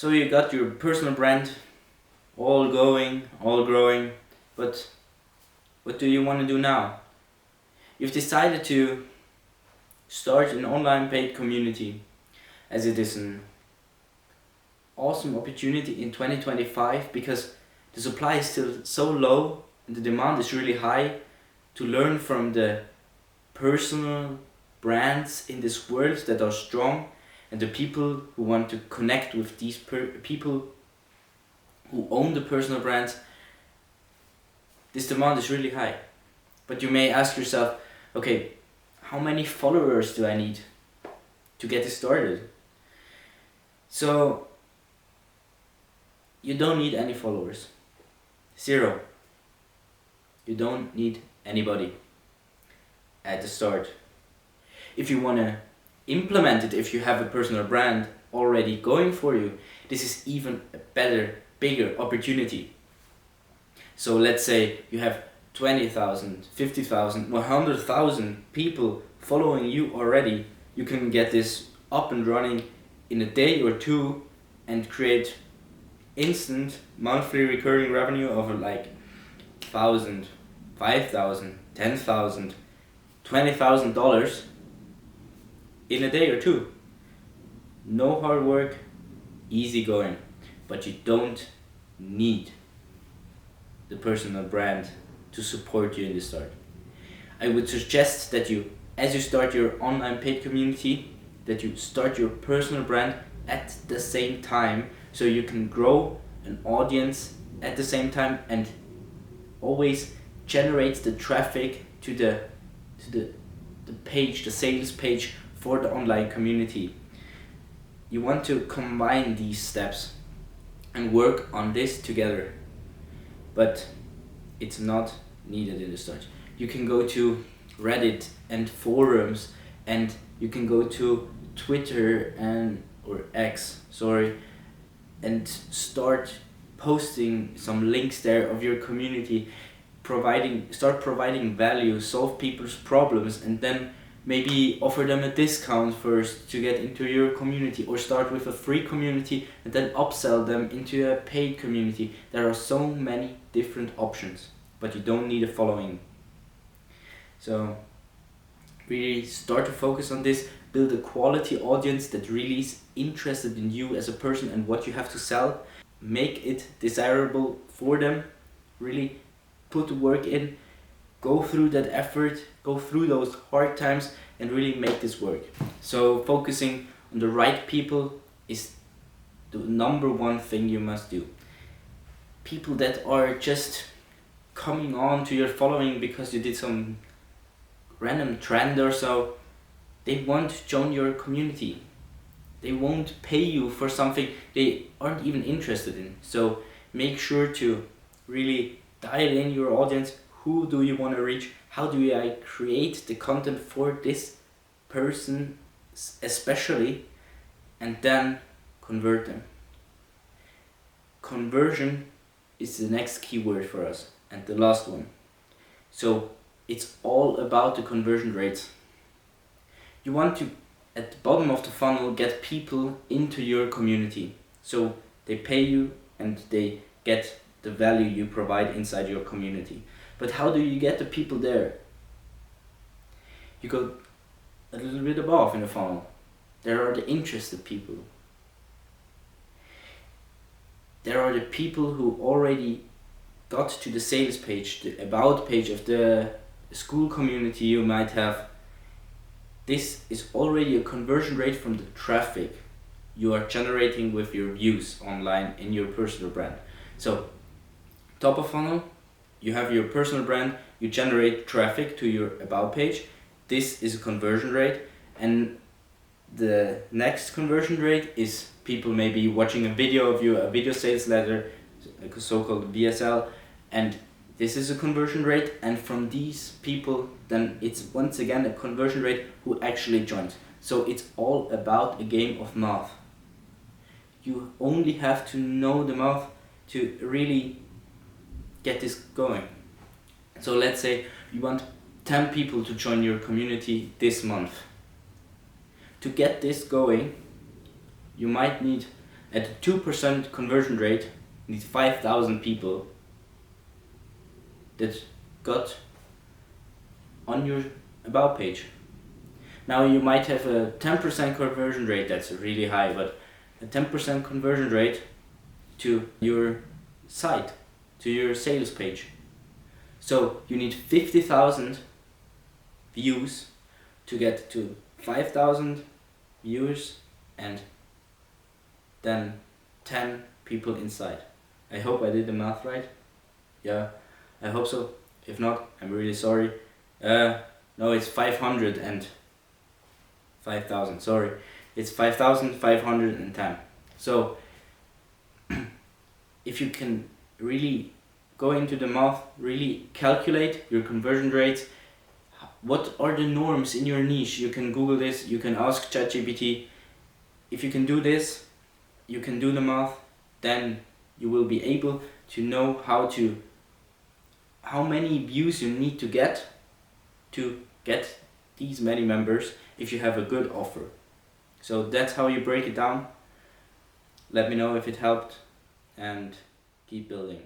So you got your personal brand all going, all growing, but what do you want to do now? You've decided to start an online paid community, as it is an awesome opportunity in 2025 because the supply is still so low and the demand is really high to learn from the personal brands in this world that are strong and the people who want to connect with these people who own the personal brands. This demand is really high. But you may ask yourself, okay, how many followers do I need to get this started? So, you don't need any followers. 0. You don't need anybody at the start. If you want to implement it, if you have a personal brand already going for you, this is even a better, bigger opportunity. So let's say you have 20,000, 50,000, 100,000 people following you already. You can get this up and running in a day or two and create instant monthly recurring revenue of like 1,000, 5,000, 10,000, $20,000 in a day or two. No hard work, easy going, but you don't need the personal brand to support you in the start. I would suggest that you, as you start your online paid community, that you start your personal brand at the same time so you can grow an audience at the same time and always generate the traffic to the page, the sales page for the online community. You want to combine these steps and work on this together, but it's not needed in the start. You can go to Reddit and forums, and you can go to Twitter or X, and start posting some links there of your community, start providing value, solve people's problems, and then maybe offer them a discount first to get into your community, or start with a free community and then upsell them into a paid community. There are so many different options, but you don't need a following. So really start to focus on this, build a quality audience that really is interested in you as a person and what you have to sell. Make it desirable for them, really put the work in, go through that effort, go through those hard times and really make this work. So focusing on the right people is the number one thing you must do. People that are just coming on to your following because you did some random trend or so, they won't join your community. They won't pay you for something they aren't even interested in. So make sure to really dial in your audience. Who do you want to reach? How do I create the content for this person especially? And then convert them. Conversion is the next keyword for us, and the last one. So it's all about the conversion rates. You want to, at the bottom of the funnel, get people into your community. So they pay you and they get the value you provide inside your community. But how do you get the people there? You go a little bit above in the funnel. There are the interested people. There are the people who already got to the sales page, the about page of the school community you might have. This is already a conversion rate from the traffic you are generating with your views online in your personal brand. So, top of funnel, you have your personal brand, you generate traffic to your about page. This is a conversion rate, and the next conversion rate is people maybe watching a video of you, a video sales letter, a so-called VSL, and this is a conversion rate, and from these people then it's once again a conversion rate who actually joins. So it's all about a game of math. You only have to know the math to really get this going. So let's say you want 10 people to join your community this month. To get this going, you might need At a 2% conversion rate, you need 5,000 people that got on your about page. Now you might have a 10% conversion rate, that's really high, but a 10% conversion rate to your site, to your sales page. So you need 50,000 views to get to 5,000 viewers and then 10 people inside. I hope I did the math right. Yeah, I hope so. If not, I'm really sorry. No, it's 500 and 5,000, sorry. It's 5,510. So, if you can really go into the math, really calculate your conversion rates, what are the norms in your niche? You can Google this, you can ask ChatGPT. If you can do this, you can do the math, then you will be able to know how many views you need to get these many members if you have a good offer. So that's how you break it down. Let me know if it helped and keep building.